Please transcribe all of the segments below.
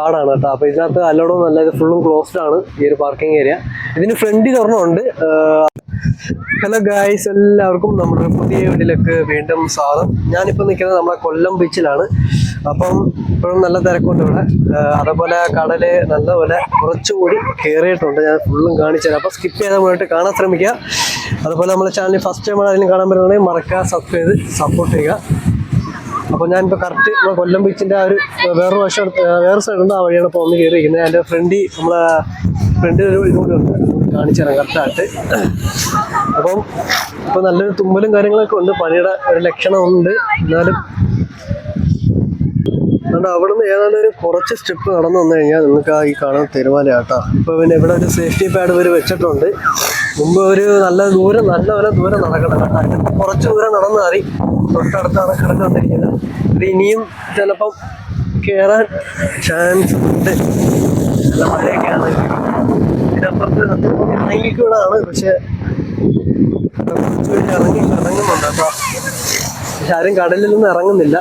കാടാണ് കേട്ടോ. അപ്പോൾ ഇതിനകത്ത് അലോഡൊന്നും ഇത് ഫുള്ളും ക്ലോസ്ഡ് ആണ് ഈ ഒരു പാർക്കിംഗ് ഏരിയ. ഇതിന് ഫ്രണ്ടിൽ ഒരെണ്ണമുണ്ട്. ഹലോ ഗായ്സ്, എല്ലാവർക്കും നമ്മുടെ പുതിയ വീട്ടിലേക്ക് വീണ്ടും സ്വാഗതം. ഞാനിപ്പോൾ നിൽക്കുന്നത് നമ്മുടെ കൊല്ലം ബീച്ചിലാണ്. അപ്പം ഇപ്പോഴും നല്ല തിരക്കുണ്ട് ഇവിടെ. അതേപോലെ കടല് നല്ലപോലെ കുറച്ചുകൂടി കയറിയിട്ടുണ്ട്. ഞാൻ ഫുള്ളും കാണിച്ചു തരാം. അപ്പോൾ സ്കിപ്പ് ചെയ്താൽ മുന്നോട്ട് കാണാൻ ശ്രമിക്കുക. അതുപോലെ നമ്മുടെ ചാനൽ ഫസ്റ്റ് ടൈം ആണെങ്കിലും കാണാൻ പറ്റുന്നുണ്ടെങ്കിൽ മറക്കുക, സബ്സ്ക്രൈബ് ചെയ്ത് സപ്പോർട്ട് ചെയ്യുക. അപ്പോൾ ഞാനിപ്പോൾ കറക്റ്റ് നമ്മുടെ കൊല്ലം ബീച്ചിൻ്റെ ആ ഒരു വേറെ സൈഡുണ്ട്. ആ വഴിയാണ് ഇപ്പോൾ ഒന്ന് കയറിയിരിക്കുന്നത്. എൻ്റെ നമ്മളെ ഫ്രണ്ട് ഒരു ഇതുകൂടി ഉണ്ട്, കാണിച്ചു തരാം കറക്റ്റായിട്ട്. അപ്പം ഇപ്പോൾ നല്ലൊരു തുമ്മലും കാര്യങ്ങളൊക്കെ ഉണ്ട്, പനിയുടെ ഒരു ലക്ഷണമുണ്ട്. എന്നാലും അതുകൊണ്ട് അവിടെ നിന്ന് ഏതാണ്ട് ഒരു കുറച്ച് സ്റ്റെപ്പ് നടന്നു വന്നു കഴിഞ്ഞാൽ നിങ്ങൾക്ക് ഈ കാണുന്ന തിരുമലയാട്ടോ. ഇപ്പോൾ പിന്നെ ഇവിടെ ഒരു സേഫ്റ്റി പാഡ് ഇവർ വെച്ചിട്ടുണ്ട്. മുമ്പ് ഒരു നല്ലപോലെ ദൂരം നടക്കണം കേട്ടോ. കുറച്ച് ദൂരം നടന്നു മാറി തൊട്ടടുത്താണ് കിടന്നു വന്നിരിക്കുന്നത്. ഇത് ഇനിയും ചിലപ്പം കയറാൻ ചാൻസ് ഉണ്ട്. നല്ല മഴയൊക്കെയാണ്. ഇതിനപ്പുറത്ത് ഇറങ്ങിക്കൂടാണ്, പക്ഷെ ഇറങ്ങുന്നുണ്ട് കേട്ടോ. പക്ഷെ ആരും കടലിലൊന്നും ഇറങ്ങുന്നില്ല.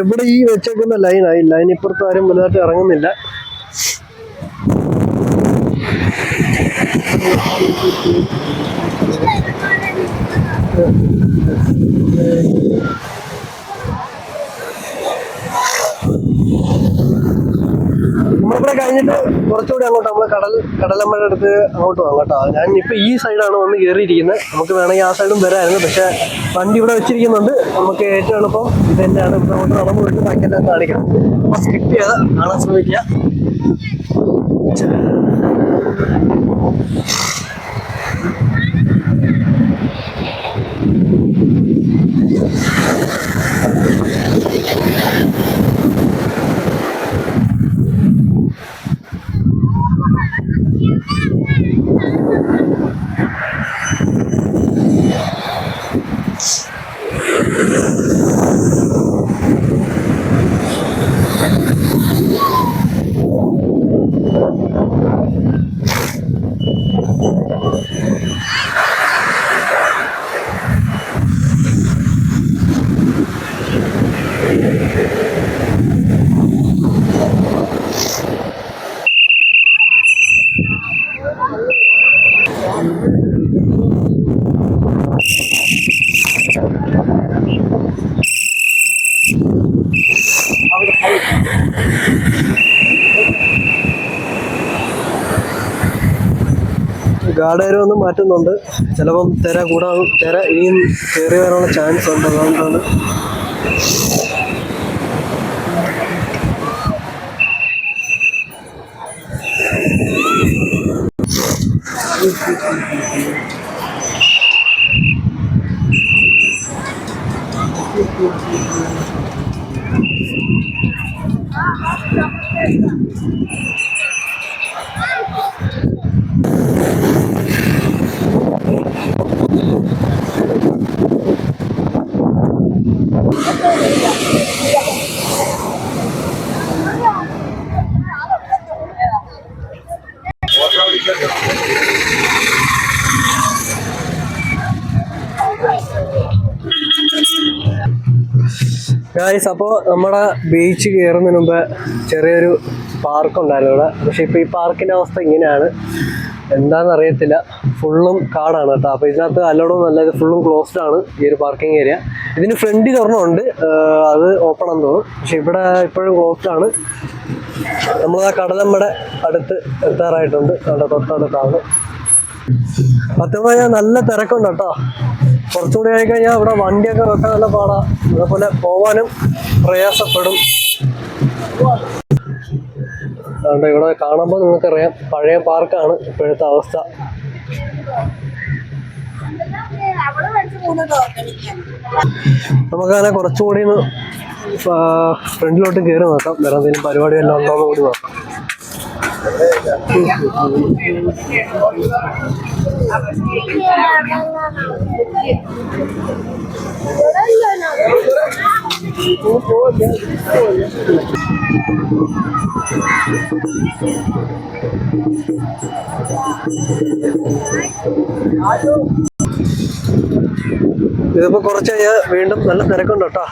ഇവിടെ ഈ വെച്ചേക്കുന്ന ലൈൻ ഇപ്പുറത്ത് ആരും വലുതായിട്ട് ഇറങ്ങുന്നില്ല. നമ്മളിവിടെ കഴിഞ്ഞിട്ട് കുറച്ചുകൂടി അങ്ങോട്ട് നമ്മൾ കടലമ്മയുടെ അടുത്ത് അങ്ങോട്ട് പോകാം കേട്ടോ. ഞാൻ ഇപ്പൊ ഈ സൈഡാണ് വന്ന് കയറിയിരിക്കുന്നത്. നമുക്ക് വേണമെങ്കിൽ ആ സൈഡും വരായിരുന്നു, പക്ഷെ വണ്ടി ഇവിടെ വെച്ചിരിക്കുന്നുണ്ട്. നമുക്ക് ഏറ്റവും എളുപ്പം ഇത് തന്നെയാണ്. ഇപ്പൊ അങ്ങോട്ട് നടന്നു പോയിട്ട് ബാക്കിയെല്ലാം കാണിക്കണം. അപ്പൊ സ്കിപ്പ് ചെയ്ത് കാണാൻ ശ്രമിക്കുക. ഗാർഡേരും ഒന്നും മാറ്റുന്നുണ്ട്. ചിലപ്പം തിര ഇനിയും കയറി വരാനുള്ള ചാൻസ് ഉണ്ട്. അതുകൊണ്ടാണ് ഗായ്സ്, അപ്പോൾ നമ്മുടെ ബീച്ച് കയറുന്നതിന് മുമ്പ് ചെറിയൊരു പാർക്കുണ്ടായിരുന്നു ഇവിടെ. പക്ഷെ ഇപ്പോൾ ഈ പാർക്കിൻ്റെ അവസ്ഥ ഇങ്ങനെയാണ്, എന്താണെന്ന് അറിയത്തില്ല. ഫുള്ളും കാടാണ് കേട്ടോ. അപ്പോൾ ഇതിനകത്ത് അലോഡൊന്നും ഇത് ഫുള്ളും ക്ലോസ്ഡ് ആണ് ഈ ഒരു പാർക്കിംഗ് ഏരിയ. ഇതിന് ഫ്രണ്ടിൽ ഒരെണ്ണമുണ്ട്, അത് ഓപ്പൺ ആണെന്ന് തോന്നും. പക്ഷെ ഇവിടെ ഇപ്പോഴും ക്ലോസ്ഡ് ആണ്. നമ്മളാ കടലമ്മയുടെ അടുത്ത് എത്താറായിട്ടുണ്ട്. അവിടെ തൊട്ടടുത്താണ്. സത്യം പറഞ്ഞാൽ നല്ല തിരക്കുണ്ട് കേട്ടോ. കുറച്ചുകൂടി ആയിക്കഴിഞ്ഞാൽ ഇവിടെ വണ്ടിയൊക്കെ വെക്കാൻ നല്ല പാടാ. അതേപോലെ പോവാനും പ്രയാസപ്പെടും. അതുകൊണ്ട് ഇവിടെ കാണുമ്പോൾ നിങ്ങൾക്കറിയാം പഴയ പാർക്കാണ് ഇപ്പോഴത്തെ അവസ്ഥ. നമുക്കങ്ങനെ കുറച്ചുകൂടി ഫ്രണ്ടിലോട്ട് കയറി നോക്കാം. വേറെ എന്തെങ്കിലും പരിപാടി എല്ലാം ഉണ്ടോന്ന് കൂടി നോക്കാം. ഇതിപ്പോ കുറച്ച് കഴിഞ്ഞാൽ വീണ്ടും നല്ല തിരക്കുണ്ട് കേട്ടോ.